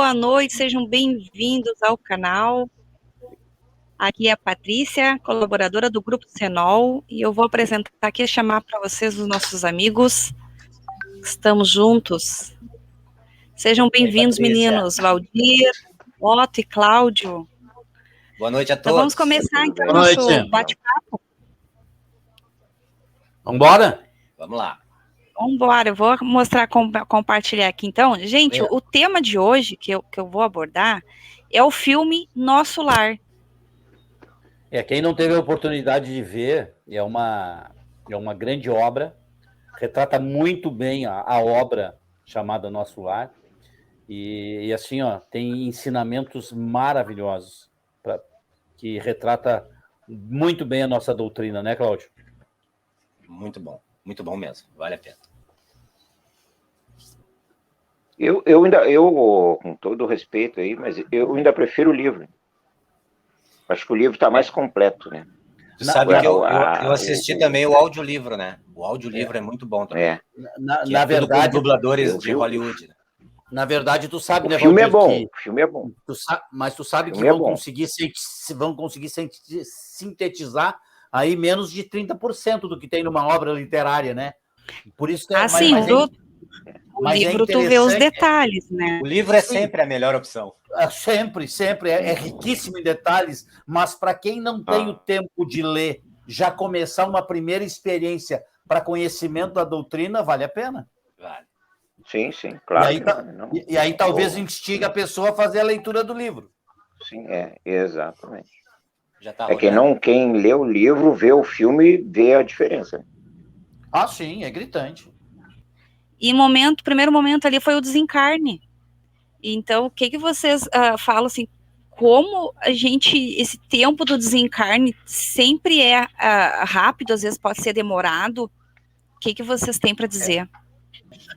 boa noite, sejam bem-vindos ao canal. Aqui é a Patrícia, colaboradora do Grupo Cenol, e eu vou apresentar aqui e chamar para vocês os nossos amigos. Estamos juntos. Sejam bem-vindos, meninos, Valdir, Otto e Cláudio. Boa noite a todos. Então vamos começar então o nosso bate-papo. Vamos embora? Vamos lá. Vamos embora, eu vou mostrar, compartilhar aqui então. Gente, o tema de hoje que eu vou abordar é o filme Nosso Lar. Quem não teve a oportunidade de ver, é uma grande obra, retrata muito bem a obra chamada Nosso Lar, e assim, tem ensinamentos maravilhosos, que retrata muito bem a nossa doutrina, né, Cláudio? Muito bom mesmo, vale a pena. Eu, com todo respeito aí, mas eu ainda prefiro o livro. Acho que o livro está mais completo, né? Você sabe que eu assisti também o audiolivro, né? O audiolivro é muito bom também. Na verdade, com dubladores de Hollywood, né? Na verdade, tu sabe, o né, filme Valdir, é bom, o filme é bom. Mas tu sabe que vão conseguir sintetizar aí menos de 30% do que tem numa obra literária, né? Por isso que o livro tu vê os detalhes, né? O livro é sempre a melhor opção. Sempre, é riquíssimo em detalhes, mas para quem não tem o tempo de ler, já começar uma primeira experiência para conhecimento da doutrina, vale a pena? Vale. Sim, claro. E aí talvez instiga a pessoa a fazer a leitura do livro. Sim, exatamente. Já tá quem lê o livro, vê o filme, vê a diferença. Ah, sim, é gritante. E primeiro momento ali foi o desencarne. Então, o que vocês falam assim, como esse tempo do desencarne sempre é rápido, às vezes pode ser demorado. O que vocês têm para dizer?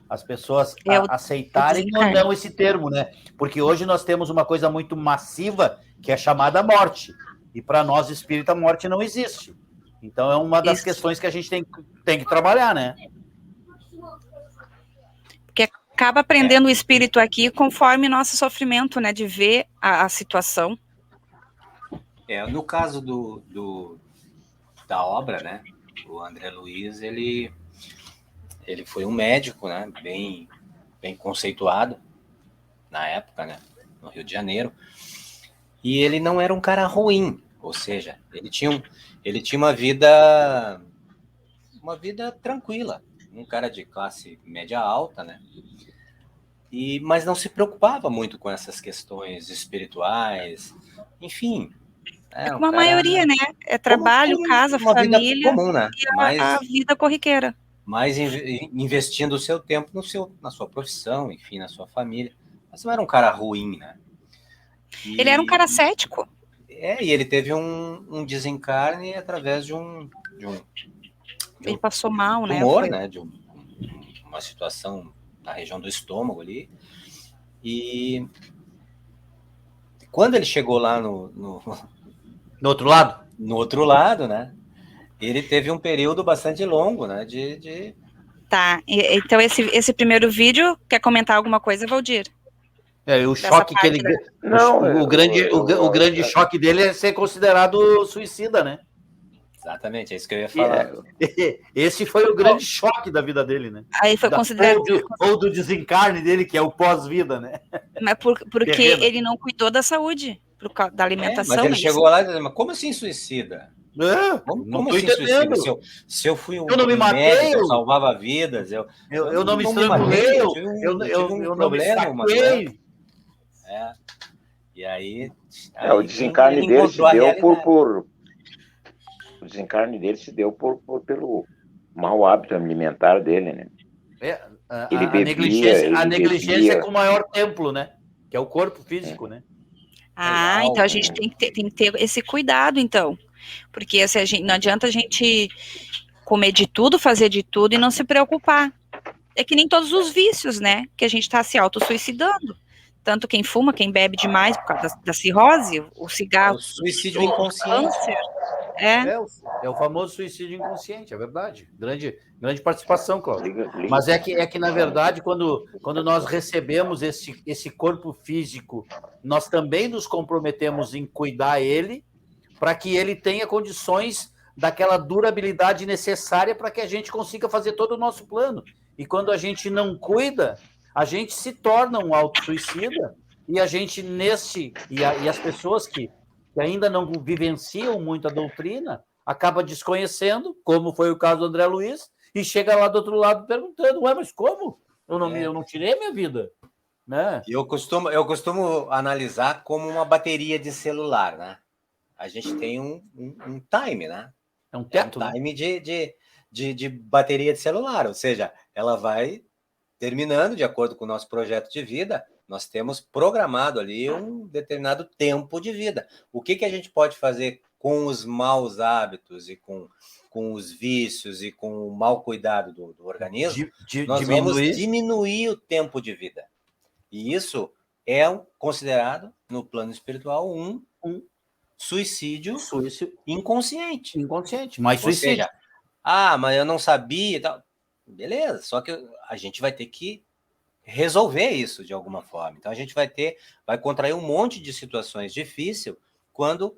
As pessoas aceitarem ou não esse termo, né? Porque hoje nós temos uma coisa muito massiva que é chamada morte. E para nós, espírita, a morte não existe. Então é uma das questões que a gente tem que trabalhar, né? Porque acaba aprendendo o espírito aqui conforme nosso sofrimento, né? De ver a situação. No caso da obra, né? O André Luiz, ele foi um médico, né? Bem conceituado na época, né? No Rio de Janeiro. E ele não era um cara ruim, ou seja, ele tinha uma vida tranquila, um cara de classe média alta, né? Mas não se preocupava muito com essas questões espirituais, enfim. Como a maioria, né? É trabalho, casa, família, comum, né? A vida corriqueira. Mas investindo o seu tempo na sua profissão, enfim, na sua família. Mas não era um cara ruim, né? Ele era um cara cético. E ele teve um desencarne através de ele passou mal, né? Tumor, né? De uma situação na região do estômago ali. E quando ele chegou lá no outro lado? No outro lado, né? Ele teve um período bastante longo, né? Tá, então esse primeiro vídeo, quer comentar alguma coisa, Valdir? O choque que ele... O grande choque dele é ser considerado suicida, né? Exatamente, é isso que eu ia falar. Esse foi o grande choque da vida dele, né? Aí foi considerado... Ou do desencarne dele, que é o pós-vida, né? Mas porque ele não cuidou da saúde, da alimentação. Mas ele chegou lá e disse, mas como assim suicida? Como assim suicida? Se eu fui um médico, eu salvava vidas, eu não me estrangulei, eu não me saquei. E aí o desencarne dele se deu o desencarne dele se deu pelo mau hábito alimentar dele, né? A negligência é com o maior templo, né? Que é o corpo físico, né? Então a gente tem que ter esse cuidado, então. Porque não adianta a gente comer de tudo, fazer de tudo e não se preocupar. É que nem todos os vícios, né? Que a gente está se autossuicidando. Tanto quem fuma, quem bebe demais por causa da cirrose, o cigarro. O suicídio inconsciente. Câncer. É o famoso suicídio inconsciente, é verdade. Grande participação, Cláudio. Mas é que, na verdade, quando nós recebemos esse corpo físico, nós também nos comprometemos em cuidar ele, para que ele tenha condições daquela durabilidade necessária para que a gente consiga fazer todo o nosso plano. E quando a gente não cuida, a gente se torna um autossuicida, e a gente, e as pessoas que ainda não vivenciam muito a doutrina, acaba desconhecendo, como foi o caso do André Luiz, e chega lá do outro lado perguntando, ué, mas como? Eu não tirei a minha vida. Né? Eu costumo analisar como uma bateria de celular, né? A gente tem um time, né? É um teto, time de bateria de celular, ou seja, ela vai terminando de acordo com o nosso projeto de vida. Nós temos programado ali um determinado tempo de vida. O que a gente pode fazer com os maus hábitos e com os vícios e com o mau cuidado do organismo? Nós vamos diminuir o tempo de vida. E isso é considerado, no plano espiritual, um suicídio inconsciente. Mas suicídio. Ou seja, mas eu não sabia e tal. Beleza, só que a gente vai ter que resolver isso de alguma forma. Então a gente vai contrair um monte de situações difíceis quando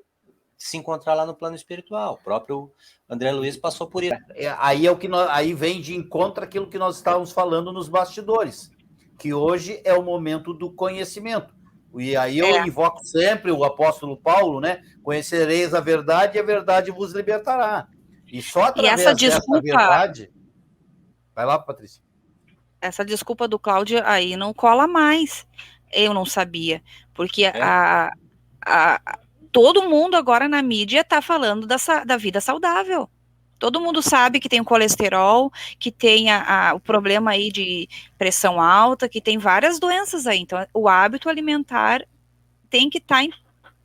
se encontrar lá no plano espiritual. O próprio André Luiz passou por isso. Aí vem de encontro aquilo que nós estávamos falando nos bastidores, que hoje é o momento do conhecimento. E aí eu invoco sempre o apóstolo Paulo, né? Conhecereis a verdade e a verdade vos libertará. E só através dessa verdade... Vai lá, Patrícia. Essa desculpa do Cláudio aí não cola mais. Eu não sabia. Porque todo mundo agora na mídia está falando da vida saudável. Todo mundo sabe que tem o colesterol, que tem o problema aí de pressão alta, que tem várias doenças aí. Então, o hábito alimentar tem que estar,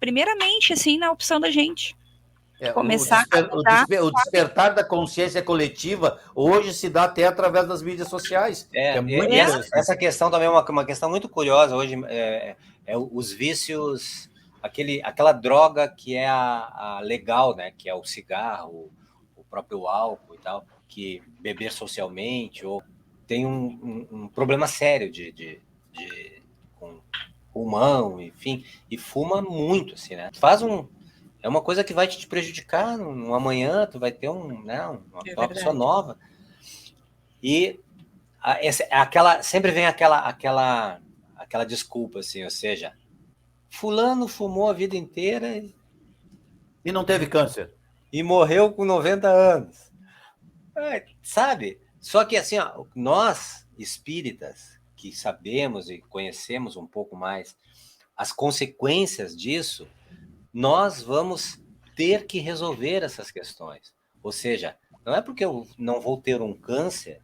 primeiramente, assim, na opção da gente. Começar o despertar da consciência coletiva hoje se dá até através das mídias sociais. Essa questão também é uma questão muito curiosa hoje, os vícios, aquela droga que é a legal, né, que é o cigarro, o próprio álcool e tal, que beber socialmente, ou tem um problema sério com pulmão, enfim, e fuma muito, assim, né? É uma coisa que vai te prejudicar no amanhã, tu vai ter uma pessoa nova. E sempre vem aquela desculpa, assim, ou seja, fulano fumou a vida inteira e não teve câncer. E morreu com 90 anos. Sabe? Só que, assim, nós, espíritas, que sabemos e conhecemos um pouco mais as consequências disso, nós vamos ter que resolver essas questões. Ou seja, não é porque eu não vou ter um câncer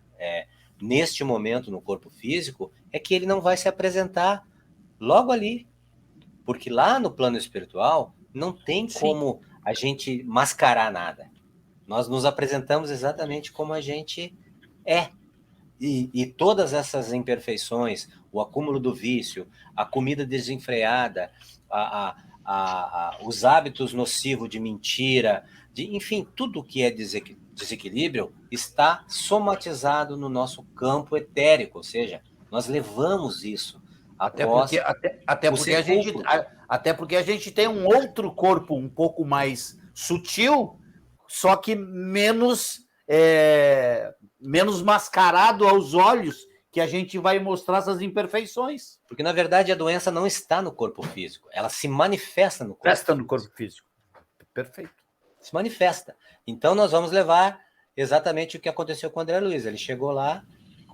neste momento no corpo físico, é que ele não vai se apresentar logo ali. Porque lá no plano espiritual não tem como a gente mascarar nada. Nós nos apresentamos exatamente como a gente é. E todas essas imperfeições, o acúmulo do vício, a comida desenfreada, os hábitos nocivos de mentira, enfim, tudo que é desequilíbrio está somatizado no nosso campo etérico, ou seja, nós levamos isso. Até porque a gente tem um outro corpo um pouco mais sutil, só que menos mascarado aos olhos, que a gente vai mostrar essas imperfeições. Porque, na verdade, a doença não está no corpo físico, ela se manifesta no corpo físico. Perfeito. Se manifesta. Então, nós vamos levar exatamente o que aconteceu com o André Luiz. Ele chegou lá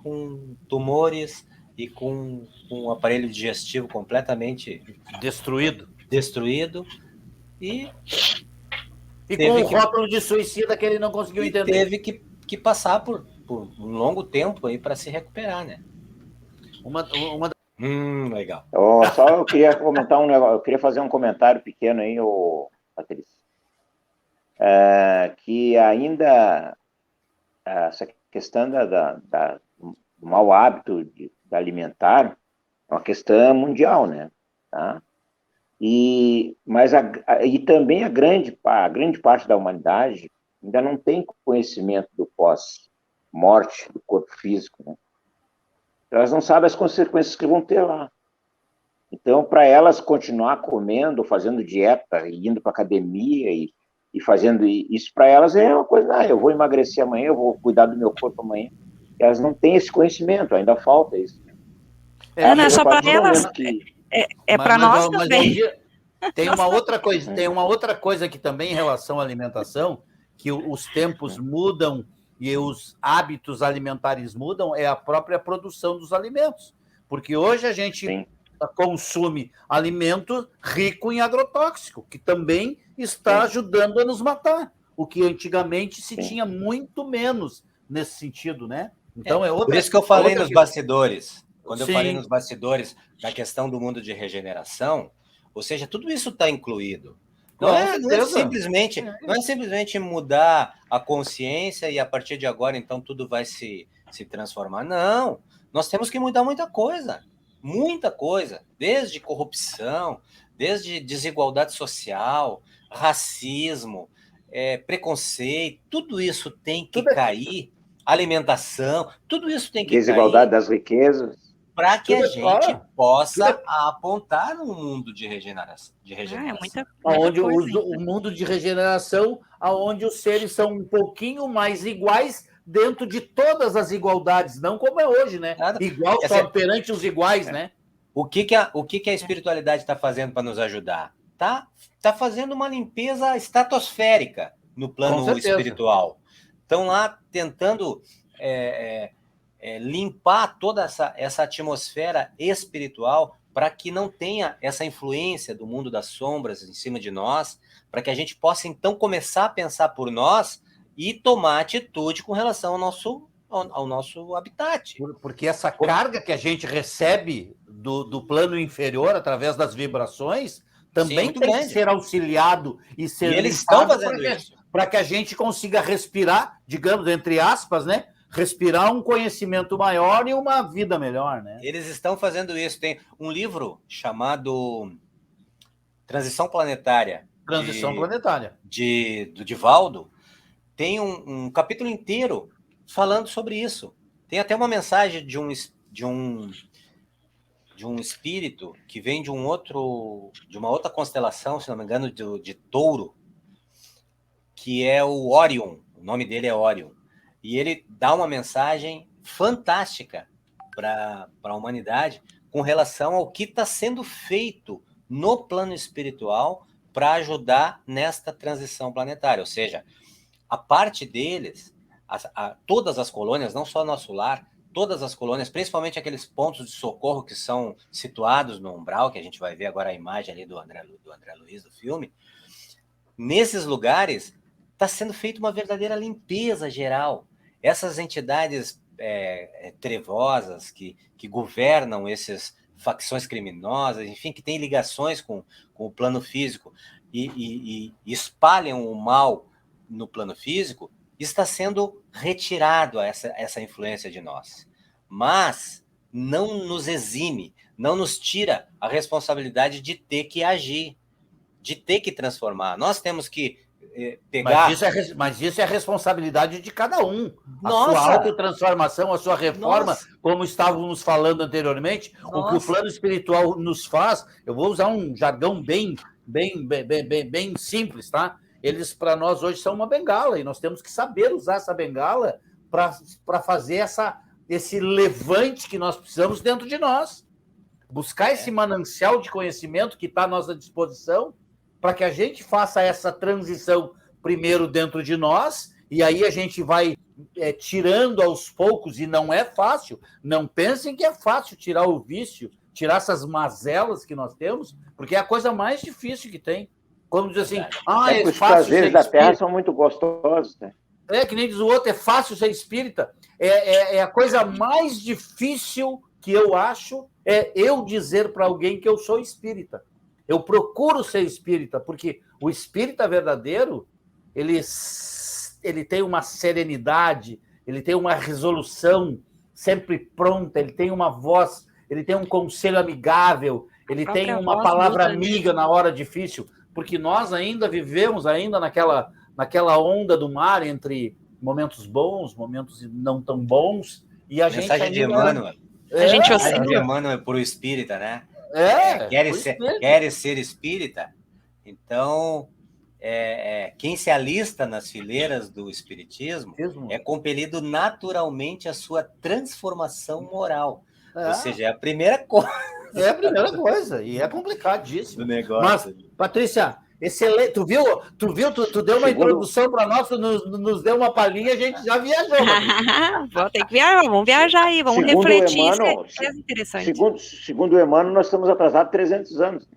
com tumores e com um aparelho digestivo completamente destruído e com um rótulo de suicida que ele não conseguiu entender. Teve que passar por um longo tempo aí para se recuperar, né? Legal. Eu queria comentar um negócio, eu queria fazer um comentário pequeno aí, Patrícia. Que ainda essa questão do mau hábito alimentar é uma questão mundial, né? Tá? Mas também a grande parte da humanidade ainda não têm conhecimento do pós-morte, do corpo físico, né? Elas não sabem as consequências que vão ter lá. Então, para elas continuar comendo, fazendo dieta, indo para academia e fazendo isso, para elas é uma coisa, eu vou emagrecer amanhã, eu vou cuidar do meu corpo amanhã. Elas não têm esse conhecimento, ainda falta isso. Não é só para elas, para nós também. Tem uma outra coisa que também em relação à alimentação, que os tempos mudam e os hábitos alimentares mudam, é a própria produção dos alimentos. Porque hoje a gente consome alimento rico em agrotóxico, que também está ajudando a nos matar, o que antigamente se tinha muito menos nesse sentido, né? Então é outra. Por isso que eu falei nos bastidores, quando eu falei nos bastidores da questão do mundo de regeneração, ou seja, tudo isso está incluído. Não é simplesmente mudar a consciência e a partir de agora, então, tudo vai se transformar. Não, nós temos que mudar muita coisa, desde corrupção, desde desigualdade social, racismo, preconceito, tudo isso tem que cair, alimentação, tudo isso tem que cair. Desigualdade das riquezas. Para que a gente possa apontar um mundo de regeneração. Muita onde o mundo de regeneração, onde os seres são um pouquinho mais iguais dentro de todas as igualdades, não como é hoje, né? Igual só perante os iguais, né? O que a espiritualidade está fazendo para nos ajudar? Tá fazendo uma limpeza estratosférica no plano espiritual. Estão lá tentando limpar toda essa atmosfera espiritual para que não tenha essa influência do mundo das sombras em cima de nós, para que a gente possa, então, começar a pensar por nós e tomar atitude com relação ao nosso habitat. Porque essa carga que a gente recebe do plano inferior, através das vibrações, também tem que ser auxiliado e ser eles estão fazendo isso. Para que a gente consiga respirar, digamos, entre aspas, né? Respirar um conhecimento maior e uma vida melhor, né? Eles estão fazendo isso. Tem um livro chamado Transição Planetária. Do Divaldo. Tem um capítulo inteiro falando sobre isso. Tem até uma mensagem de um espírito que vem de uma outra constelação, se não me engano, de Touro, que é o Orion. O nome dele é Orion. E ele dá uma mensagem fantástica para a humanidade com relação ao que está sendo feito no plano espiritual para ajudar nesta transição planetária. Ou seja, a parte deles, todas as colônias, não só nosso lar, todas as colônias, principalmente aqueles pontos de socorro que são situados no umbral, que a gente vai ver agora a imagem ali do André Luiz, do filme, nesses lugares está sendo feita uma verdadeira limpeza geral. Essas entidades trevosas que governam essas facções criminosas, enfim, que têm ligações com o plano físico e espalham o mal no plano físico, está sendo retirado essa influência de nós. Mas não nos exime, não nos tira a responsabilidade de ter que agir, de ter que transformar. Nós temos que pegar... Mas isso é a responsabilidade de cada um. Nossa. A sua autotransformação, a sua reforma, como estávamos falando anteriormente, o que o plano espiritual nos faz, eu vou usar um jargão bem simples, tá? Eles, para nós, hoje, são uma bengala, e nós temos que saber usar essa bengala para fazer esse levante que nós precisamos dentro de nós. Buscar esse manancial de conhecimento que está à nossa disposição, para que a gente faça essa transição primeiro dentro de nós, e aí a gente vai tirando aos poucos, e não é fácil. Não pensem que é fácil tirar o vício, tirar essas mazelas que nós temos, porque é a coisa mais difícil que tem. Quando diz assim, os prazeres da Terra são muito gostosos, né? Que nem diz o outro, é fácil ser espírita. É a coisa mais difícil que eu acho, é eu dizer para alguém que eu sou espírita. Eu procuro ser espírita, porque o espírita verdadeiro, ele tem uma serenidade, ele tem uma resolução sempre pronta, ele tem uma voz, ele tem um conselho amigável, ele tem uma palavra amiga na hora difícil, porque nós ainda vivemos naquela naquela onda do mar entre momentos bons, momentos não tão bons, e a Mensagem gente de Emmanuel. A gente Mensagem de Emmanuel pro espírita, né? espírita. Queres ser espírita? Então, quem se alista nas fileiras do espiritismo é compelido naturalmente à sua transformação moral. Ou seja, é a primeira coisa. É a primeira coisa, e é complicadíssimo. Do negócio. Mas, Patrícia, excelente. Tu deu uma introdução para nós, tu nos deu uma palhinha, a gente já viajou. Vou ter que viajar, vamos viajar aí, vamos refletir. Emmanuel, isso é interessante. Segundo o Emmanuel, nós estamos atrasados 300 anos.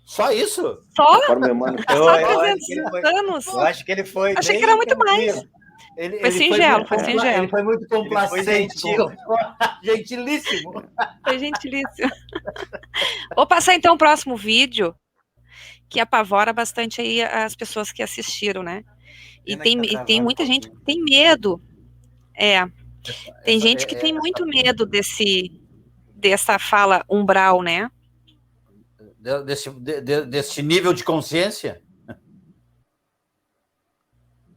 Só isso? Só? Só 300 anos? Eu acho que ele foi. Achei que era muito mais. Foi singelo. Ele foi muito complacente. Gentilíssimo. Foi gentilíssimo. Vou passar então o próximo vídeo, que apavora bastante aí as pessoas que assistiram, né? E tem muita gente que tem medo. Tem gente que tem muito medo dessa fala umbral, né? Desse nível de consciência?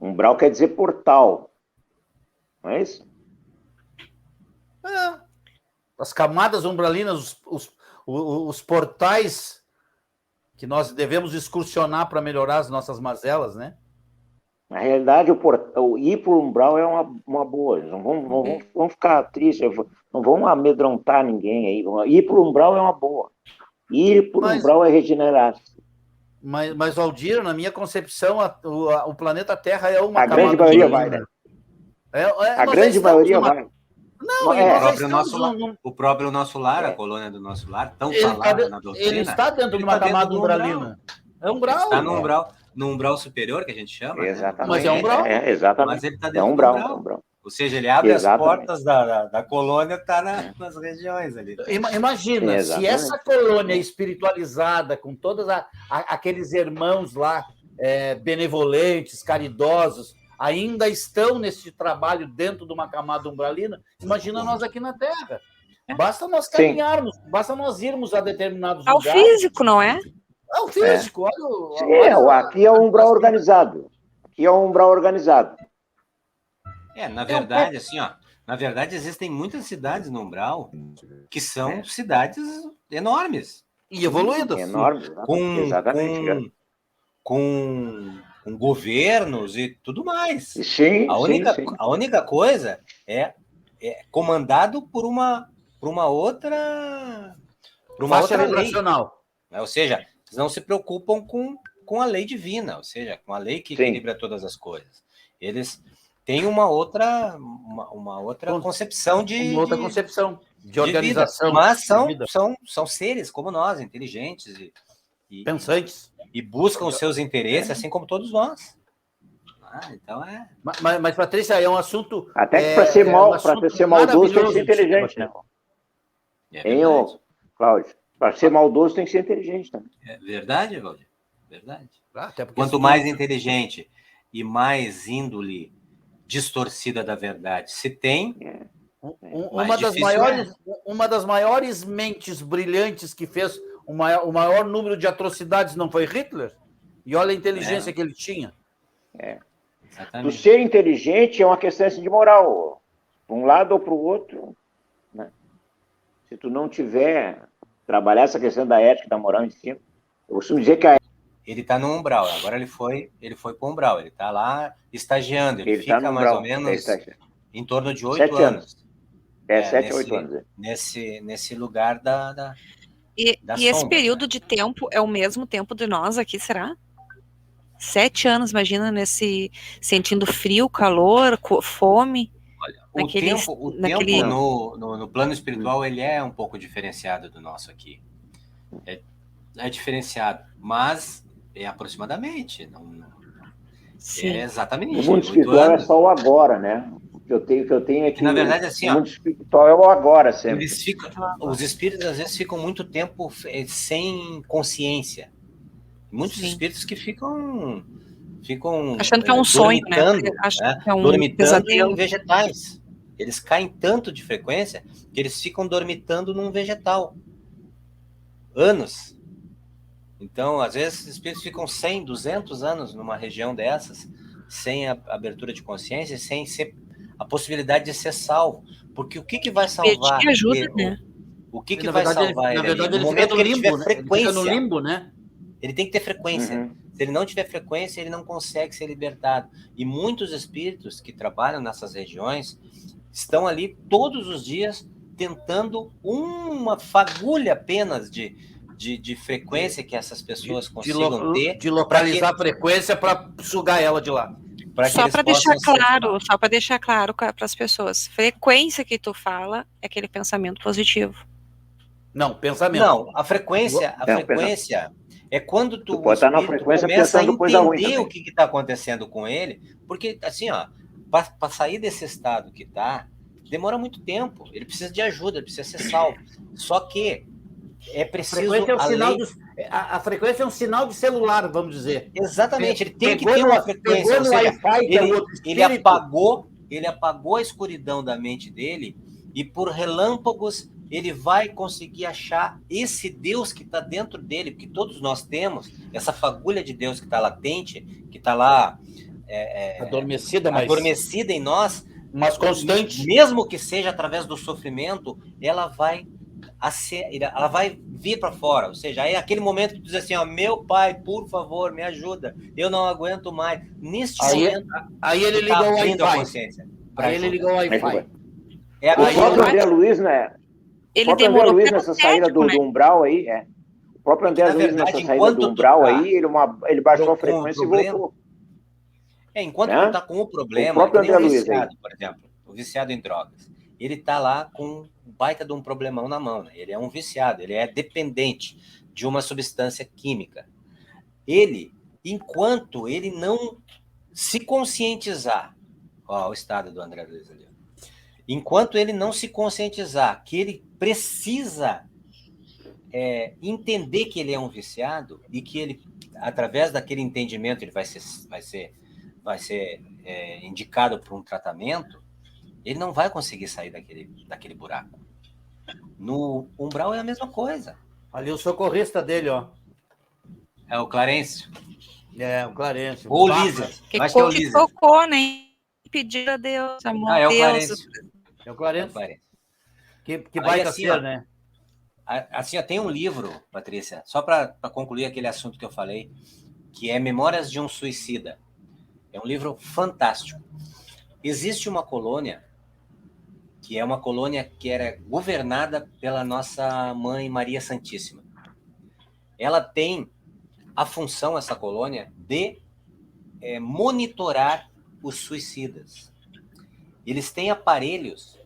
Umbral quer dizer portal. Não é isso? As camadas umbralinas, os portais que nós devemos excursionar para melhorar as nossas mazelas, né? Na realidade, o ir para o umbral é uma boa. Não vamos ficar tristes, não vamos amedrontar ninguém aí. Ir para o umbral é uma boa. Ir para o umbral é regenerar-se. Mas, Valdir, na minha concepção, o planeta Terra é uma camada. A grande maioria vai, né? A grande maioria vai. Não, o próprio nosso lar, a colônia do nosso lar, tão falada na doutrina. Ele está dentro de uma camada umbralina. É umbral. Está no umbral superior, que a gente chama. Exatamente. Mas é umbral. Exatamente. Mas ele está dentro do umbral. Ou seja, ele abre as portas da colônia, está nas regiões ali. Imagina, se essa colônia espiritualizada, com todos aqueles irmãos lá, benevolentes, caridosos, ainda estão nesse trabalho dentro de uma camada umbralina, imagina nós aqui na Terra. Basta nós caminharmos, basta nós irmos a determinados lugares. Ao físico, não é? Ao físico, olha. Aqui é um umbral organizado. Na verdade, na verdade, existem muitas cidades no umbral que são cidades enormes. E evoluídas. Enormes, exatamente. Com governos e tudo mais. Sim, a única coisa é comandado por uma outra lei. Ou seja, eles não se preocupam com a lei divina, ou seja, com a lei que equilibra todas as coisas. Eles têm uma outra concepção de organização. Vida. Mas são seres como nós, inteligentes e pensantes. E buscam os seus interesses, assim como todos nós. Então Mas, Patrícia, é um assunto... Até que para ser maldoso tem que ser inteligente, né? Cláudio? Para ser maldoso tem que ser inteligente também. É verdade, Valdir? Verdade. Quanto mais inteligente e mais índole distorcida da verdade se tem... Uma das maiores mentes brilhantes que fez o maior número de atrocidades não foi Hitler? E olha a inteligência que ele tinha. O ser inteligente é uma questão de moral. Para um lado ou para o outro. Né? Se tu não tiver trabalhar essa questão da ética e da moral em cima, eu costumo dizer que ele está no umbral. Agora ele foi para o umbral. Ele está lá estagiando. Ele fica mais ou menos em torno de 8 anos. 7 a 8 anos. Nesse lugar da E esse período de tempo é o mesmo tempo de nós aqui, será? 7 anos, imagina, sentindo frio, calor, fome. Olha, o tempo no plano espiritual ele é um pouco diferenciado do nosso aqui. É diferenciado, mas é aproximadamente. É exatamente. No mundo espiritual é só o agora, né? O que eu tenho aqui. Na verdade, assim, o mundo espiritual é o agora sempre. Os espíritos às vezes ficam muito tempo sem consciência. Muitos espíritos que ficam achando que é um sonho, né? Dormitando em vegetais. Eles caem tanto de frequência que eles ficam dormitando num vegetal. Anos. Então, às vezes, os espíritos ficam 100, 200 anos numa região dessas, sem a abertura de consciência, sem a possibilidade de ser salvo. Porque o que vai salvar Pedir ajuda, ele? né? O que vai salvar ele? Na verdade, No ele momento fica no que ele limbo, tiver né? frequência. Ele fica no limbo, né? Ele tem que ter frequência. Uhum. Se ele não tiver frequência, ele não consegue ser libertado. E muitos espíritos que trabalham nessas regiões estão ali todos os dias tentando uma fagulha apenas de frequência que essas pessoas consigam ter. De localizar a frequência para sugar ela de lá. Só para deixar claro para as pessoas, frequência que tu fala é aquele pensamento positivo. Não, pensamento. Não, a frequência é quando tu pode estar na frequência começa a pensando coisa ruim entender também. o que está acontecendo com ele, porque assim, ó, para sair desse estado que está, demora muito tempo. Ele precisa de ajuda, ele precisa ser salvo. Só que é preciso a frequência é um sinal de celular, vamos dizer. Exatamente, ele tem que ter uma frequência. Ou seja, ele apagou a escuridão da mente dele e por relâmpagos ele vai conseguir achar esse Deus que está dentro dele, porque todos nós temos essa fagulha de Deus que está latente, que está lá adormecida em nós, mas constante. Mesmo que seja através do sofrimento, ela vai vir para fora. Ou seja, aí é aquele momento que tu diz assim, ó, meu pai, por favor, me ajuda, eu não aguento mais. Neste momento, aí ele liga o Wi-Fi. Aí ele liga o Wi-Fi. O próprio André Luiz, né? Ele demorou nessa saída do umbral aí, O próprio André Luiz nessa saída do umbral aí, ele baixou a frequência e voltou. Enquanto tu tá com o problema, o próprio André Luiz viciado, por exemplo, o viciado em drogas, ele tá lá com um baita de um problemão na mão, né? Ele é um viciado, ele é dependente de uma substância química. Ele, enquanto ele não se conscientizar, ó, o estado do André Luiz ali, enquanto ele não se conscientizar que ele precisa entender que ele é um viciado e que ele, através daquele entendimento, ele vai ser indicado para um tratamento, ele não vai conseguir sair daquele buraco. No umbral é a mesma coisa. Ali o socorrista dele, ó. É o Clarencio. O Clarencio. Ou o Lízias. Que tocou, né? Pedir a Deus, amor a Deus. É o Clarencio. Que baita assim, ser, né? Assim, ó, tem um livro, Patrícia, só para concluir aquele assunto que eu falei, que é Memórias de um Suicida. É um livro fantástico. Existe uma colônia, que é uma colônia que era governada pela nossa mãe Maria Santíssima. Ela tem a função, essa colônia, de monitorar os suicidas. Eles têm aparelhos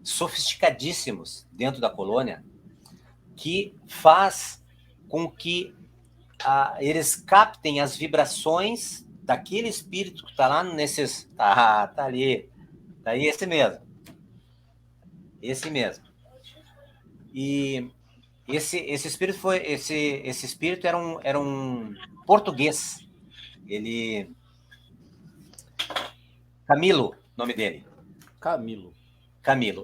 sofisticadíssimos dentro da colônia que faz com que eles captem as vibrações daquele espírito que está lá nesses... Tá ali. Tá aí, esse mesmo. Esse mesmo. E esse espírito esse espírito era um português. Ele... Camilo, nome dele. Camilo.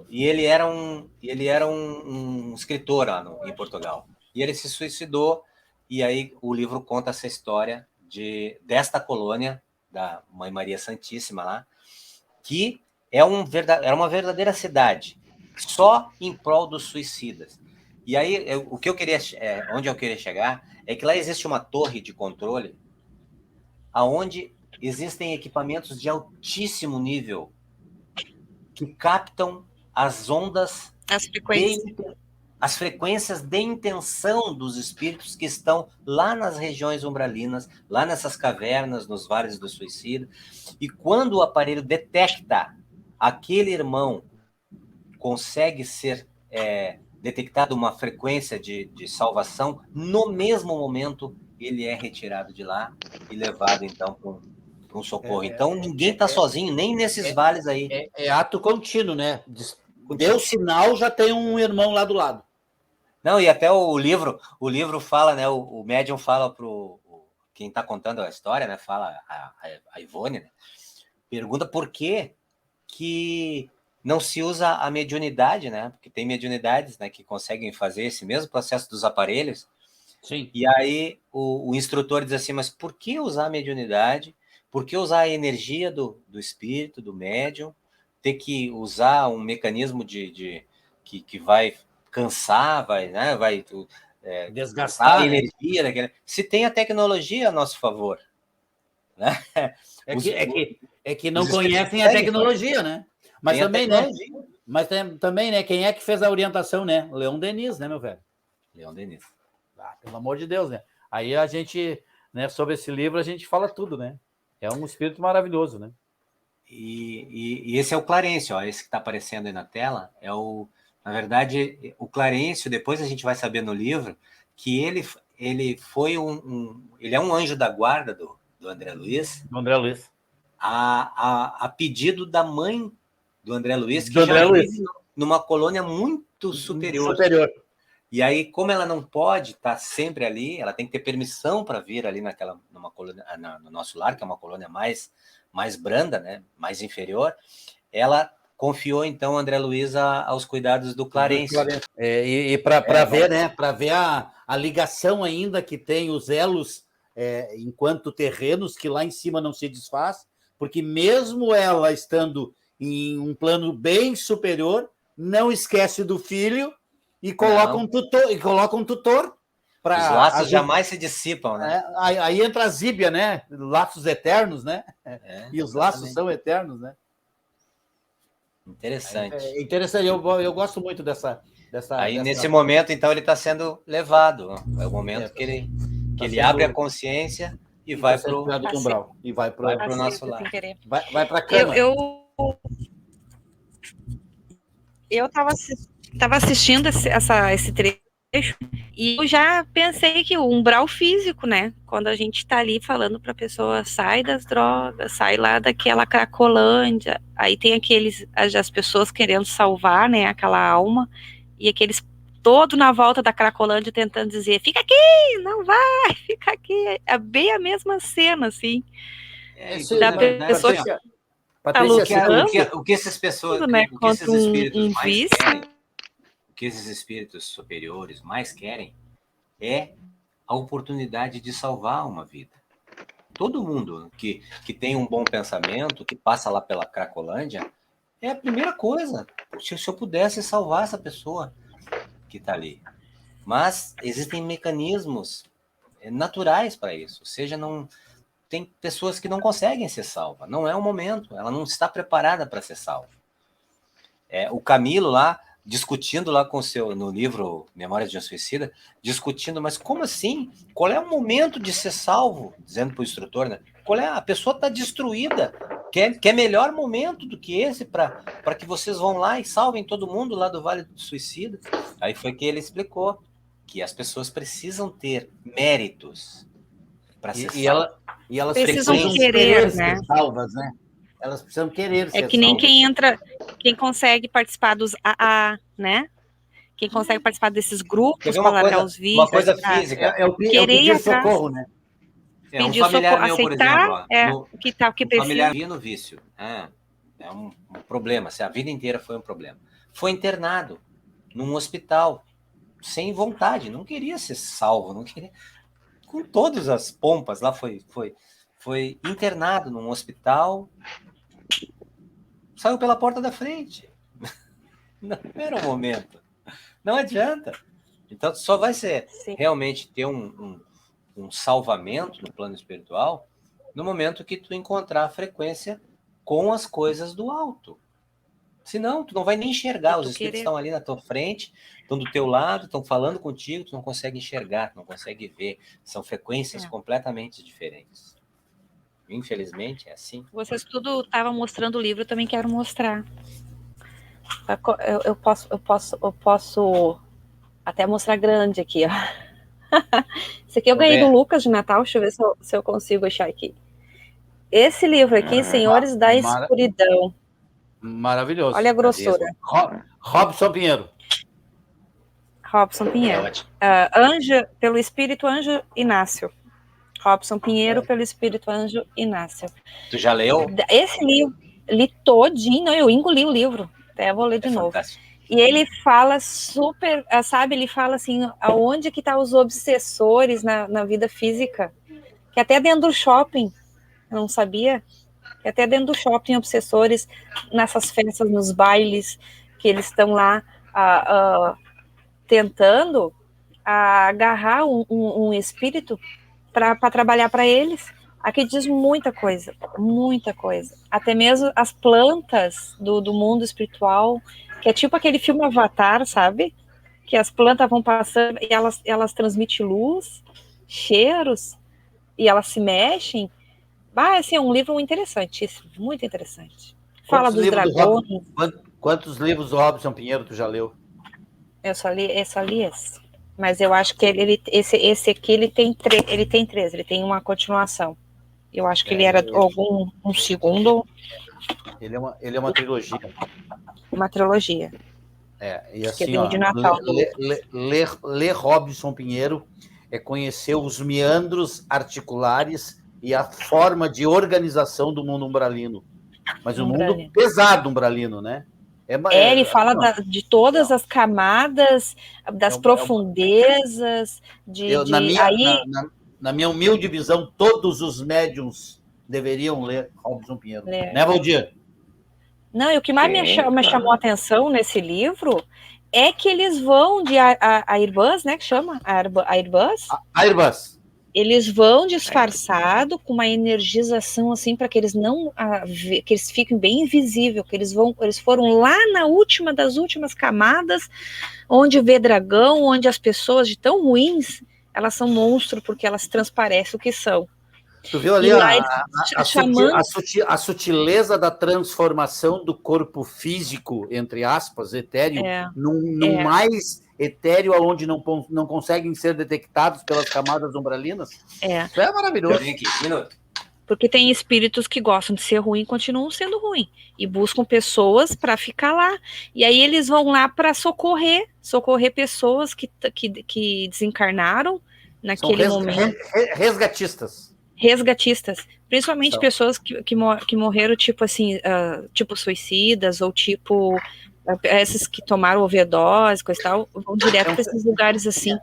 E ele era um escritor lá em Portugal. E ele se suicidou, e aí o livro conta essa história desta colônia, da Mãe Maria Santíssima lá, que era uma verdadeira cidade, só em prol dos suicidas. E aí, onde eu queria chegar, é que lá existe uma torre de controle, aonde existem equipamentos de altíssimo nível, que captam as ondas, as frequências de intenção dos espíritos que estão lá nas regiões umbralinas, lá nessas cavernas, nos vales do suicida. E quando o aparelho detecta aquele irmão, consegue ser detectado uma frequência de salvação, no mesmo momento ele é retirado de lá e levado, então, para um socorro. Então, ninguém está sozinho, nem nesses vales aí. É ato contínuo, né? Deu sinal, já tem um irmão lá do lado. Não, e até o livro fala, né? O médium fala para quem está contando a história, né? Fala a Ivone, né? Pergunta por que não se usa a mediunidade, né? Porque tem mediunidades, né, que conseguem fazer esse mesmo processo dos aparelhos. Sim. E aí o instrutor diz assim, mas por que usar a mediunidade Por que usar a energia do espírito, do médium, ter que usar um mecanismo que vai cansar, vai desgastar a energia daquele... Se tem a tecnologia a nosso favor, né? É que não conhecem a tecnologia, né? Mas também, né, quem é que fez a orientação, né? Leon Denis, né, meu velho? Leon Denis. Pelo amor de Deus, né? Aí a gente, né, sobre esse livro, a gente fala tudo, né? É um espírito maravilhoso, né? E esse é o Clarencio, ó, esse que está aparecendo aí na tela, na verdade, o Clarencio, depois a gente vai saber no livro, que ele foi ele é um anjo da guarda do André Luiz. Do André Luiz. A pedido da mãe do André Luiz, que já vive numa colônia muito superior. E aí, como ela não pode estar sempre ali, ela tem que ter permissão para vir ali numa colônia, no nosso lar, que é uma colônia mais branda, né, mais inferior, ela confiou, então, o André Luiz aos cuidados do Clarencio. E para ver, né, para ver a ligação ainda que tem os elos enquanto terrenos, que lá em cima não se desfaz, porque mesmo ela estando em um plano bem superior, não esquece do filho e coloca um tutor para... Os laços jamais se dissipam, né? Aí entra a Zíbia, né? Laços eternos, né? E os laços são eternos, né? Interessante. Interessante. Eu gosto muito dessa... Aí, nesse momento, então, ele está sendo levado. É o momento que ele abre a consciência e vai para o umbral. E vai para o nosso lar. Vai para a cama. Eu estava assistindo esse trecho e eu já pensei que o umbral físico, né? Quando a gente está ali falando para a pessoa, sai das drogas, sai lá daquela Cracolândia, aí tem as pessoas querendo salvar, né, aquela alma, e aqueles todo na volta da Cracolândia tentando dizer, fica aqui, não vai, fica aqui. É bem a mesma cena, assim. Da pessoa o que essas pessoas, né, o que esses espíritos mais vício. querem, o que esses espíritos superiores mais querem é a oportunidade de salvar uma vida. Todo mundo que tem um bom pensamento, que passa lá pela Cracolândia, é a primeira coisa. Se eu pudesse salvar essa pessoa que está ali. Mas existem mecanismos naturais para isso. Ou seja, tem pessoas que não conseguem ser salvas. Não é o momento. Ela não está preparada para ser salva. O Camilo lá, discutindo lá no livro Memórias de um Suicida, discutindo, mas como assim? Qual é o momento de ser salvo? Dizendo para o instrutor, né? A pessoa está destruída. Quer melhor momento do que esse para que vocês vão lá e salvem todo mundo lá do Vale do Suicida? Aí foi que ele explicou que as pessoas precisam ter méritos para ser salvas. E elas precisam querer, né? Ser salvas, né? Elas precisam querer ser É que nem salvas. quem consegue participar dos AA, né? Quem consegue participar desses grupos para largar os vícios. Uma coisa física. É o pedir socorro, né? Um familiar meu, por exemplo, o que precisa. Familiar via no vício. É um problema. A vida inteira foi um problema. Foi internado num hospital, sem vontade, não queria ser salvo, não queria. Com todas as pompas lá, foi internado num hospital, saiu pela porta da frente. Não era o momento. Não adianta. Então, só vai ser realmente ter um salvamento no plano espiritual no momento que tu encontrar a frequência com as coisas do alto. Senão, tu não vai nem enxergar. Os espíritos estão ali na tua frente, estão do teu lado, estão falando contigo, tu não consegue enxergar, tu não consegue ver. São frequências completamente diferentes. Infelizmente, é assim. Vocês tudo estavam mostrando o livro, eu também quero mostrar. Eu posso até mostrar grande aqui, ó. Esse aqui eu ganhei do Lucas de Natal, deixa eu ver se eu consigo achar aqui. Esse livro aqui, Senhores da Escuridão. Maravilhoso. Olha a grossura. Robson Pinheiro. Robson Pinheiro. Pelo Espírito Anjo Inácio. Robson Pinheiro, pelo Espírito Anjo Inácio. Tu já leu? Esse livro, li todinho, eu engoli o livro. Até vou ler de novo. Fantástico. E ele fala super, sabe, ele fala assim, aonde que tá os obsessores na vida física, que até dentro do shopping, Eu não sabia. Que até dentro do shopping, obsessores, nessas festas, nos bailes, que eles estão lá tentando agarrar um espírito para trabalhar para eles. Aqui diz muita coisa, muita coisa. Até mesmo as plantas do mundo espiritual, que é tipo aquele filme Avatar, sabe? Que as plantas vão passando e elas transmitem luz, cheiros, e elas se mexem. Assim, é um livro interessantíssimo, muito interessante. Fala dos dragões. Quantos livros do Robson Pinheiro tu já leu? Eu só li esse. Mas eu acho que esse aqui ele tem três, ele tem uma continuação. Eu acho que ele era um segundo. Ele é uma trilogia. Uma trilogia. E assim, ó, de Natal. ler Robson Pinheiro é conhecer os meandros articulares e a forma de organização do mundo umbralino. Mas o mundo pesado umbralino, né? Ele fala de todas as camadas, das profundezas, na minha humilde visão, todos os médiums deveriam ler Robson Pinheiro. Né, Valdir? Não, e o que mais me chamou a atenção nesse livro é que eles vão de Airbus, né, que chama? Airbus? Airbus. Eles vão disfarçado com uma energização assim para que eles não que eles fiquem bem invisível, que eles foram lá na última das últimas camadas, onde vê dragão, onde as pessoas de tão ruins, elas são monstros porque elas transparecem o que são. Tu viu ali a sutileza da transformação do corpo físico, entre aspas, etéreo, num mais etéreo, onde não conseguem ser detectados pelas camadas umbralinas? Isso é maravilhoso. Porque tem espíritos que gostam de ser ruim e continuam sendo ruim, e buscam pessoas para ficar lá. E aí eles vão lá para socorrer pessoas que desencarnaram naquele momento. Resgatistas, principalmente pessoas que morreram tipo assim, tipo suicidas, ou tipo esses que tomaram overdose, coisa e tal, vão direto para esses lugares assim.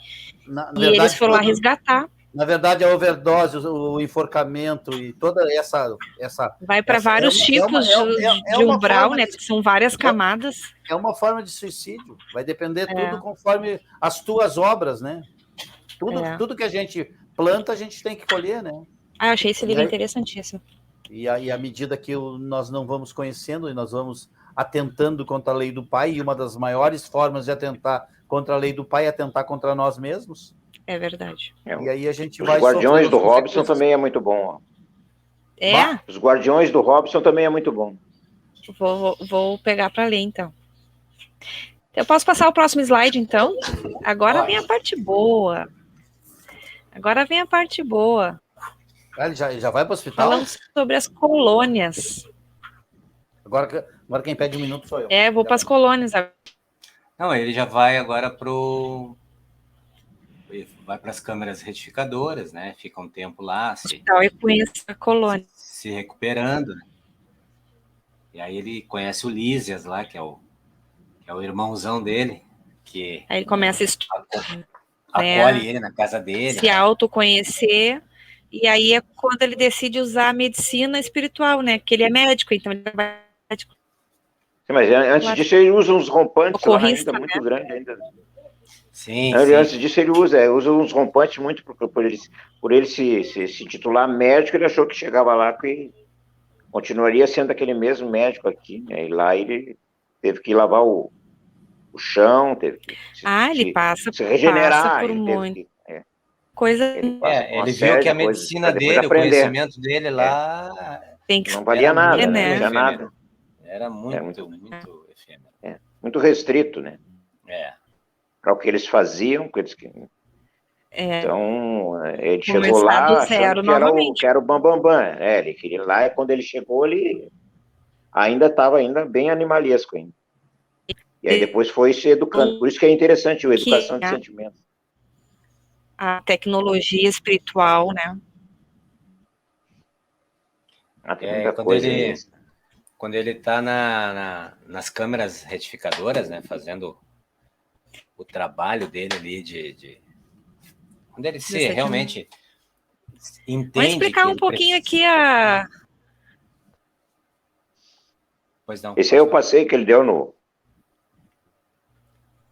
Verdade, eles foram lá resgatar. Na verdade, a overdose, o enforcamento e toda essa vai para vários tipos de umbral, né? Porque são várias camadas. É uma forma de suicídio. Vai depender tudo conforme as tuas obras, né? Tudo que a gente planta, a gente tem que colher, né? Eu achei esse livro interessantíssimo. E à medida que nós não vamos conhecendo e nós vamos atentando contra a lei do Pai, e uma das maiores formas de atentar contra a lei do Pai é atentar contra nós mesmos. É verdade. E aí a gente Os Guardiões do Robson também é muito bom. Os Guardiões do Robson também é muito bom. Vou pegar para ler, então. Eu posso passar o próximo slide, então? Agora vem a parte boa. Ele já vai para o hospital? Falando sobre as colônias. Agora quem pede um minuto sou eu. Vou para as colônias. Não, ele já vai agora vai para as câmeras retificadoras, né? Fica um tempo lá. Eu conheço a colônia. Se recuperando. Né? E aí ele conhece o Lísias lá, que é o irmãozão dele. Aí ele começa a estudar. Acolhe ele na casa dele. Se autoconhecer. E aí é quando ele decide usar a medicina espiritual, né? Porque ele é médico, então ele vai médico. Sim, mas antes disso ele usa uns rompantes ainda muito grandes ainda. Sim, Antes disso ele usa uns rompantes muito por ele se titular médico, ele achou que chegava lá que continuaria sendo aquele mesmo médico aqui, né? E lá ele teve que lavar o chão, teve que se regenerar, por muito coisa. Ele viu que a medicina dele, o conhecimento dele lá não valia nada, né? Não tinha nada. Era muito efêmero. Muito restrito, né? Para o que eles faziam, então ele chegou lá achando que era o bambambam. Ele queria ir lá, e quando ele chegou, ele ainda estava bem animalesco ainda. E aí depois foi se educando. Por isso que é interessante a educação de sentimentos. A tecnologia espiritual, né? Quando ele está nas câmeras retificadoras, né, fazendo o trabalho dele ali quando ele realmente entende. Vamos explicar um pouquinho aqui a... Pois não. Esse aí é o passeio que ele deu no...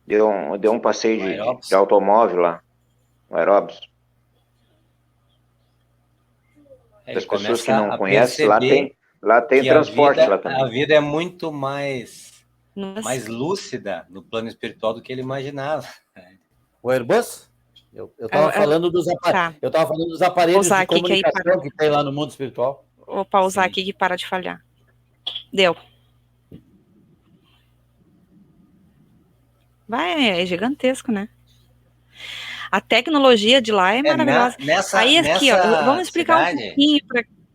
Deu um passeio de automóvel lá, no Aeróbis. As pessoas que não conhecem, lá tem transporte lá também. A vida é muito mais lúcida no plano espiritual do que ele imaginava. O Airbus? Eu estava falando dos aparelhos de comunicação que tem lá no mundo espiritual. Vou pausar aqui que para de falhar. Deu. É gigantesco, né? A tecnologia de lá é maravilhosa. Aí aqui, ó, vamos explicar um pouquinho.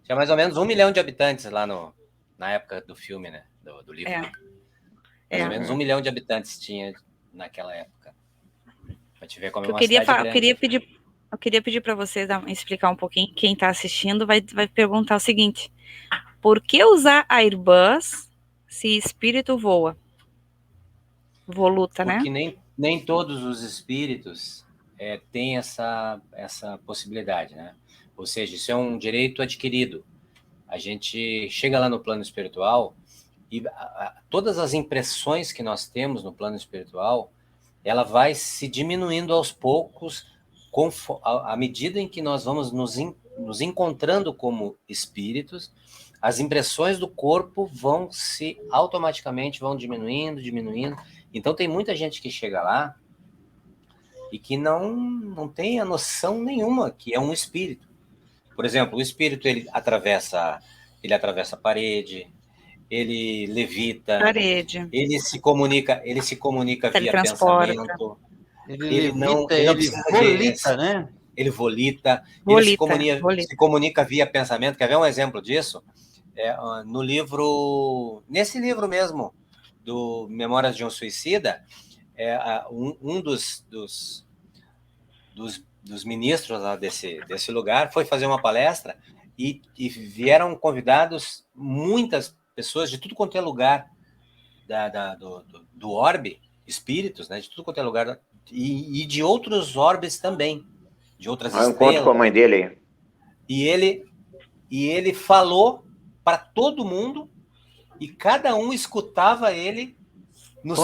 Tinha mais ou menos 1 milhão de habitantes lá na época do filme, né? Do livro. Mais ou menos 1 milhão de habitantes tinha naquela época. Pra te ver como é uma cidade grande. Eu queria pedir para vocês explicar um pouquinho. Quem está assistindo vai perguntar o seguinte: por que usar Airbus se espírito voa? Voluta, né? Porque nem todos os espíritos têm essa possibilidade, né? Ou seja, isso é um direito adquirido. A gente chega lá no plano espiritual e todas as impressões que nós temos no plano espiritual, ela vai se diminuindo aos poucos à medida em que nós vamos nos encontrando como espíritos. As impressões do corpo automaticamente vão diminuindo. Então tem muita gente que chega lá e que não tem a noção nenhuma que é um espírito. Por exemplo, o espírito ele atravessa a parede, ele levita, ele se comunica via pensamento. Ele volita, né? Ele volita. Se comunica via pensamento. Quer ver um exemplo disso? Nesse livro mesmo, do Memórias de um Suicida, um dos ministros lá desse lugar foi fazer uma palestra e vieram convidados muitas pessoas de tudo quanto é lugar do orbe, espíritos, né, de tudo quanto é lugar, e de outros orbes também, de outras estrelas. Encontro com a mãe dele. E ele falou para todo mundo e cada um escutava ele no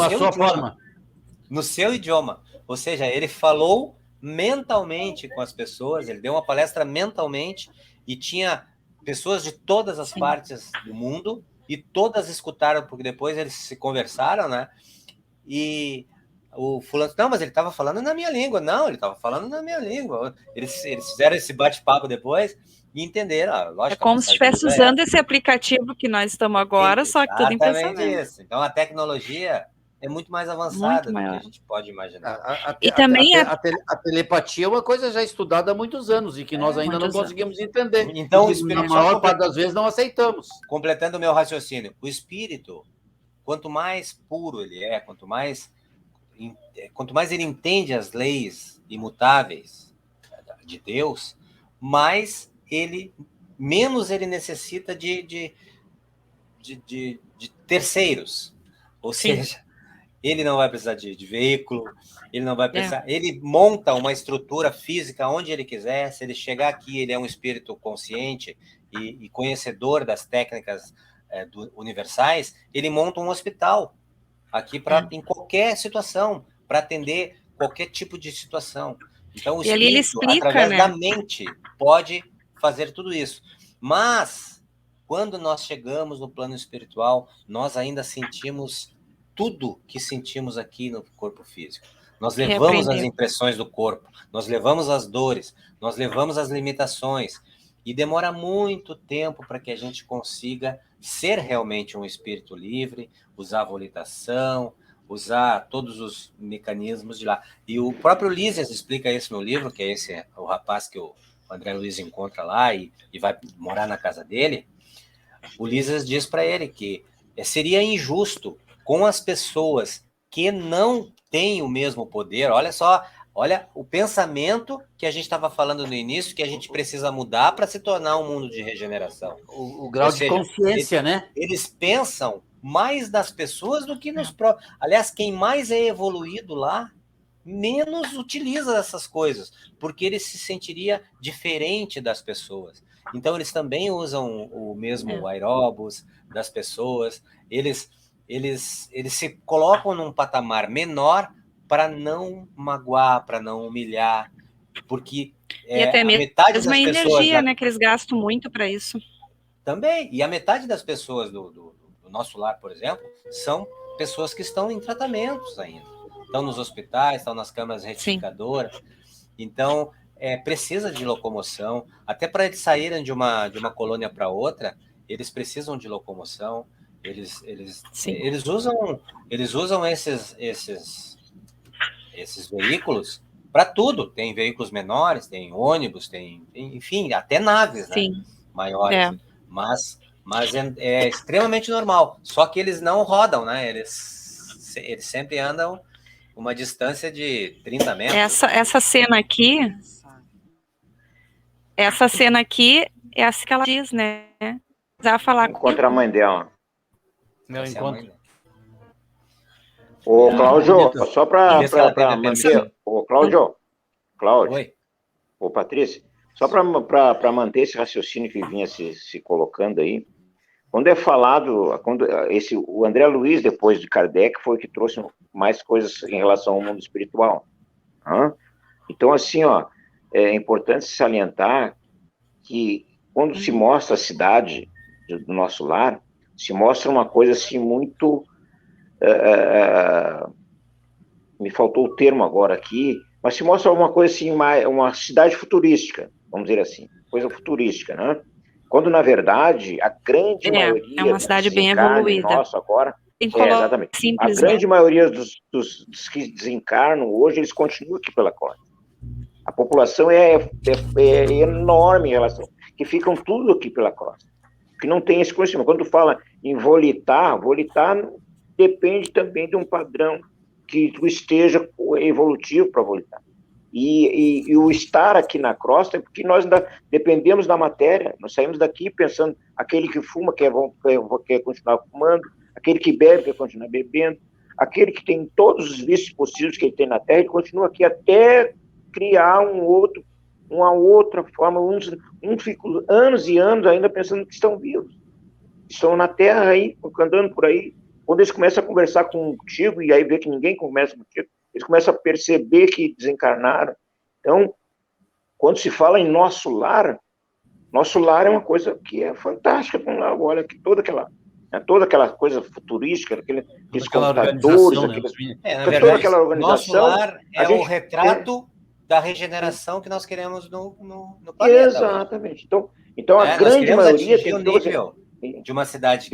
seu idioma. Ou seja, ele falou mentalmente com as pessoas, ele deu uma palestra mentalmente e tinha pessoas de todas as partes do mundo e todas escutaram, porque depois eles se conversaram, né? E o fulano, não, mas ele estava falando na minha língua. Não, ele estava falando na minha língua. Eles fizeram esse bate-papo depois e entenderam. Lógico, é como se estivesse usando esse aplicativo que nós estamos agora, só que tudo em pensamento. Isso. Então a tecnologia é muito mais avançada do que a gente pode imaginar. E também a telepatia é uma coisa já estudada há muitos anos e que nós ainda não conseguimos entender. Então, na maior parte das vezes não aceitamos. Completando o meu raciocínio, o espírito, quanto mais puro ele é, quanto mais ele entende as leis imutáveis de Deus, menos ele necessita de terceiros. Ou seja, ele não vai precisar de veículo, ele não vai precisar. Ele monta uma estrutura física onde ele quiser. Se ele chegar aqui, ele é um espírito consciente e conhecedor das técnicas universais, ele monta um hospital aqui em qualquer situação, para atender qualquer tipo de situação. Então, o espírito, através da mente, pode fazer tudo isso. Mas, quando nós chegamos no plano espiritual, nós ainda sentimos tudo que sentimos aqui no corpo físico. Nós levamos as impressões do corpo, nós levamos as dores, nós levamos as limitações, e demora muito tempo para que a gente consiga ser realmente um espírito livre, usar a volitação, usar todos os mecanismos de lá. E o próprio Lísias explica isso no livro, que é o rapaz que o André Luiz encontra lá e vai morar na casa dele. O Lísias diz para ele que seria injusto com as pessoas que não têm o mesmo poder. Olha o pensamento que a gente estava falando no início, que a gente precisa mudar para se tornar um mundo de regeneração. O grau de consciência, né? Eles pensam mais das pessoas do que nos próprios. Aliás, quem mais é evoluído lá menos utiliza essas coisas, porque ele se sentiria diferente das pessoas. Então, eles também usam o mesmo aeróbus das pessoas, eles se colocam num patamar menor para não magoar, para não humilhar, porque e até a mesmo metade das energia, pessoas... né, que eles gastam muito para isso. Também, e a metade das pessoas do nosso lar, por exemplo, são pessoas que estão em tratamentos ainda. Estão nos hospitais, estão nas câmaras retificadoras. Então, precisa de locomoção. Até para eles saírem de uma colônia para outra, eles precisam de locomoção. Eles usam esses veículos para tudo. Tem veículos menores, tem ônibus, tem enfim, até naves, né, maiores. Mas é extremamente normal. Só que eles não rodam, né? Eles sempre andam uma distância de 30 metros. Essa cena aqui é essa que ela diz, né? Precisava falar contra a mãe dela. Meu encontro. Ô, Cláudio, só para manter... Ô, Cláudio. Oi. Ô, Patrícia, só para manter esse raciocínio que vinha se colocando aí, quando é falado, o André Luiz, depois de Kardec, foi o que trouxe mais coisas em relação ao mundo espiritual. Então, assim, ó, é importante salientar que quando se mostra a cidade do nosso lar, se mostra uma coisa assim muito... me faltou o termo agora aqui, mas se mostra uma coisa assim, uma cidade futurística, vamos dizer assim, coisa futurística, né? Quando, na verdade, a grande maioria... É uma cidade bem evoluída. Nosso agora, exatamente. Simples, a grande maioria dos que desencarnam hoje, eles continuam aqui pela costa. A população é enorme em relação... que ficam tudo aqui pela costa. Que não tem esse conhecimento. Quando tu fala em volitar depende também de um padrão que tu esteja evolutivo para volitar. E o estar aqui na crosta é porque nós ainda dependemos da matéria, nós saímos daqui pensando, aquele que fuma quer continuar fumando, aquele que bebe quer continuar bebendo, aquele que tem todos os vícios possíveis que ele tem na Terra, ele continua aqui até criar uma outra forma, uns ficam anos e anos ainda pensando que estão vivos, estão na Terra aí, andando por aí. Quando eles começam a conversar contigo e aí vê que ninguém conversa contigo, eles começam a perceber que desencarnaram. Então, quando se fala em nosso lar é uma coisa que é fantástica. Olha, que toda aquela coisa futurística, aqueles computadores, na verdade, toda aquela organização. Nosso lar é o retrato da regeneração que nós queremos no planeta. Exatamente. Então a grande maioria tem o nível de uma cidade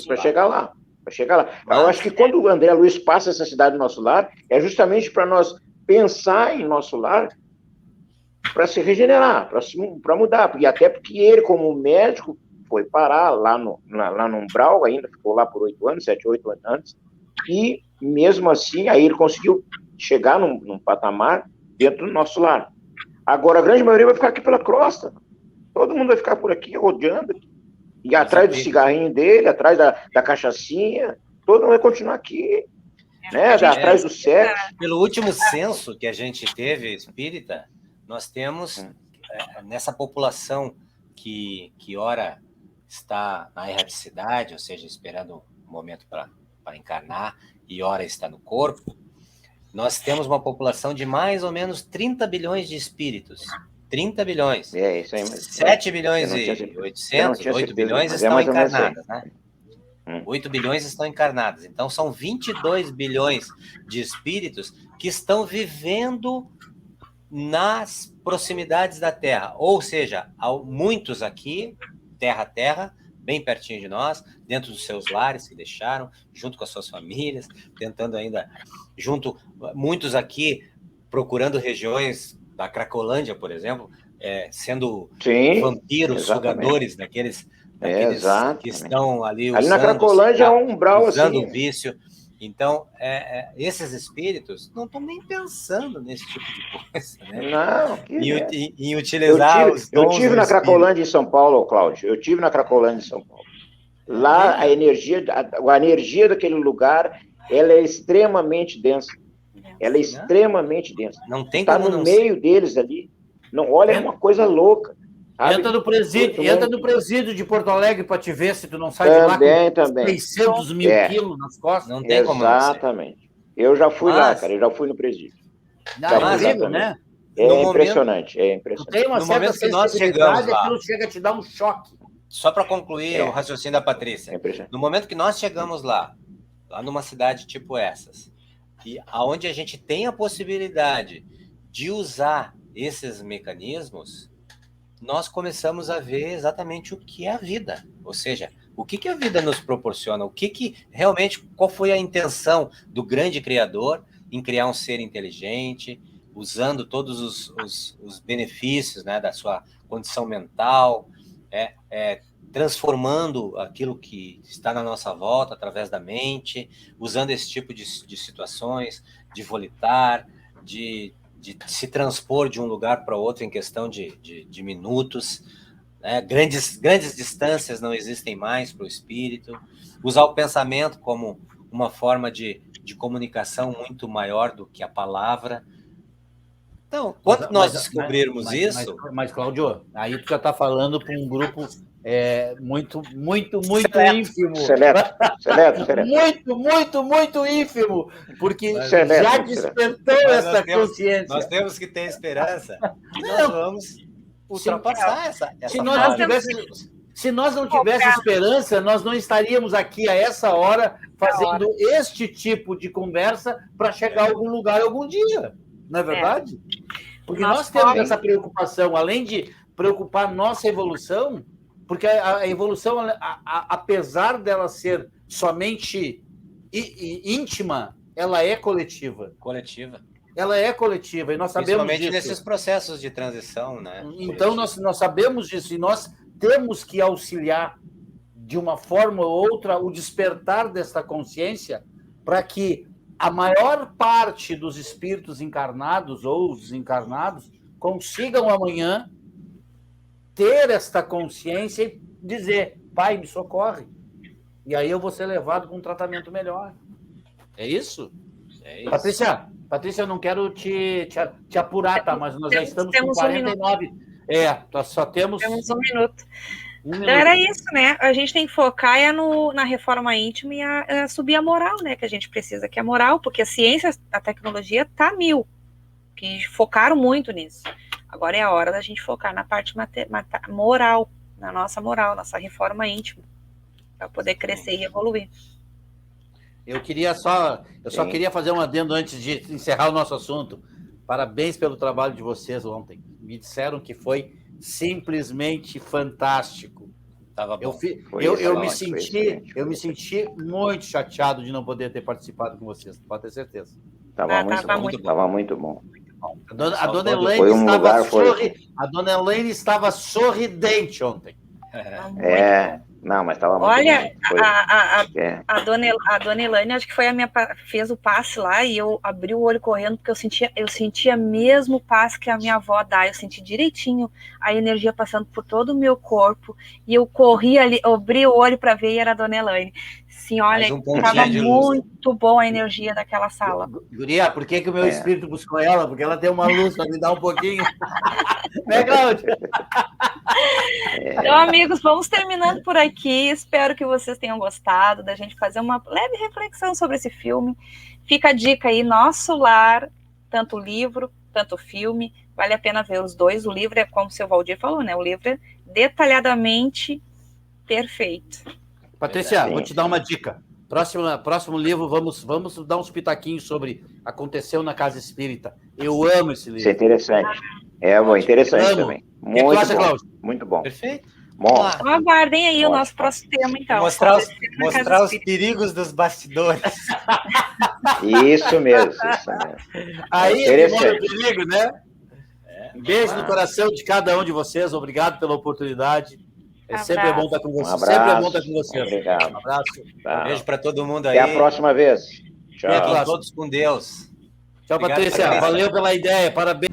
para chegar lá. Eu acho que quando o André Luiz passa essa cidade do nosso lar, é justamente para nós pensar em nosso lar para se regenerar, para mudar. E até porque ele, como médico, foi parar lá no umbral, ainda ficou lá por 7, 8 anos, e mesmo assim, aí ele conseguiu chegar num patamar dentro do nosso lar. Agora, a grande maioria vai ficar aqui pela crosta. Todo mundo vai ficar por aqui, rodeando aqui. E atrás do cigarrinho dele, atrás da cachaçinha, todo mundo vai continuar aqui, né? Atrás do sexo. Pelo último censo que a gente teve, espírita, nós temos, nessa população que ora está na erraticidade, ou seja, esperando o momento para encarnar, e ora está no corpo, nós temos uma população de mais ou menos 30 bilhões de espíritos. 30 bilhões. Isso aí, 7 bilhões e 800, 8 bilhões estão encarnadas, né? 8 bilhões estão encarnadas. Então, são 22 bilhões de espíritos que estão vivendo nas proximidades da Terra. Ou seja, muitos aqui, terra a terra, bem pertinho de nós, dentro dos seus lares que deixaram, junto com as suas famílias, tentando ainda, muitos aqui procurando regiões da Cracolândia, por exemplo, sendo vampiros, sugadores daqueles que estão ali usando... Ali na Cracolândia é um umbral usando assim. o vício. Então, esses espíritos não estão nem pensando nesse tipo de coisa, né? Não. Em utilizar os dons. Eu tive na Cracolândia em São Paulo, Cláudio. Eu tive na Cracolândia em São Paulo. Lá, a energia daquele lugar, ela é extremamente densa. Ela é extremamente densa. Não tem Está como no não meio deles ali. Não, olha, é uma coisa louca. Sabe? Entra no presídio de Porto Alegre para te ver se tu não sai de lá com Também. 600 mil quilos nas costas. Não tem como não ser. Exatamente. Eu já fui lá, cara. Eu já fui no presídio. É incrível, né? É impressionante, é impressionante. Tu tem uma certa sensibilidade, aquilo chega a te dar um choque. Só para concluir o raciocínio da Patrícia. No momento que nós chegamos lá numa cidade tipo essas, e aonde a gente tem a possibilidade de usar esses mecanismos, nós começamos a ver exatamente o que é a vida. Ou seja, o que a vida nos proporciona, o que realmente, qual foi a intenção do grande Criador em criar um ser inteligente, usando todos os benefícios, né, da sua condição mental, transformando aquilo que está na nossa volta através da mente, usando esse tipo de situações, de volitar, de se transpor de um lugar para outro em questão de minutos, né? Grandes distâncias não existem mais para o espírito, usar o pensamento como uma forma de comunicação muito maior do que a palavra. Então, quando nós descobrirmos isso... Mas, Cláudio, aí tu já está falando para um grupo muito ínfimo. Seleto. Muito ínfimo, porque já despertou essa consciência. Nós temos que ter esperança que nós vamos ultrapassar essa Se nós não tivéssemos esperança, nós não estaríamos aqui a essa hora fazendo este tipo de conversa para chegar a algum lugar algum dia. Não é verdade? Porque nós temos essa preocupação, além de preocupar nossa evolução, porque a evolução, apesar dela ser somente íntima, ela é coletiva. Ela é coletiva, e nós sabemos disso. Principalmente nesses processos de transição, né? Então, nós sabemos disso, e nós temos que auxiliar, de uma forma ou outra, o despertar dessa consciência, para que a maior parte dos espíritos encarnados ou desencarnados consigam amanhã ter esta consciência e dizer: Pai, me socorre. E aí eu vou ser levado para um tratamento melhor. É isso? É isso. Patrícia, eu não quero te apurar, tá? Mas nós já estamos com 49. Nós só temos... Temos um minuto. Então era isso, né? A gente tem que focar na reforma íntima e a subir a moral, né? Que a gente precisa, que é a moral, porque a ciência, a tecnologia tá mil. Que focaram muito nisso. Agora é a hora da gente focar na parte moral, na nossa moral, nossa reforma íntima, para poder crescer e evoluir. Eu só queria fazer um adendo antes de encerrar o nosso assunto. Parabéns pelo trabalho de vocês ontem. Me disseram que foi simplesmente fantástico. Tava bom. Eu me senti muito chateado de não poder ter participado com vocês, pode ter certeza. Tava muito bom. A dona Elaine estava sorridente ontem. Não, mas estava muito Olha, a dona Elaine, acho que fez o passe lá e eu abri o olho correndo, porque eu sentia mesmo o passe que a minha avó dá, eu senti direitinho a energia passando por todo o meu corpo, e eu corri ali, eu abri o olho para ver e era a dona Elaine. Sim, olha, estava muito bom a energia daquela sala. Guria, por que o meu espírito buscou ela? Porque ela tem uma luz para me dar um pouquinho. Né, Cláudia? Então, amigos, vamos terminando por aqui. Espero que vocês tenham gostado da gente fazer uma leve reflexão sobre esse filme. Fica a dica aí, Nosso Lar, tanto livro, tanto filme, vale a pena ver os dois. O livro é, como o seu Valdir falou, né? O livro é detalhadamente perfeito. Patrícia, vou te dar uma dica. Próximo livro, vamos dar uns pitaquinhos sobre Aconteceu na Casa Espírita. Eu amo esse livro. Isso é interessante. Interessante também. Muito bom. Cláudio? Muito bom. Perfeito. Bom. Então aguardem aí o nosso próximo tema, então. Mostrar os perigos dos bastidores. Isso mesmo. Aí é o perigo, né? Beijo no coração de cada um de vocês. Obrigado pela oportunidade. Sempre bom estar com vocês. Sempre é bom estar com vocês. Obrigado. Um abraço. Tá. Beijo para todo mundo aí. Até a próxima vez. Tchau. Fiquem todos com Deus. Tchau, Patrícia. Valeu pela ideia. Parabéns.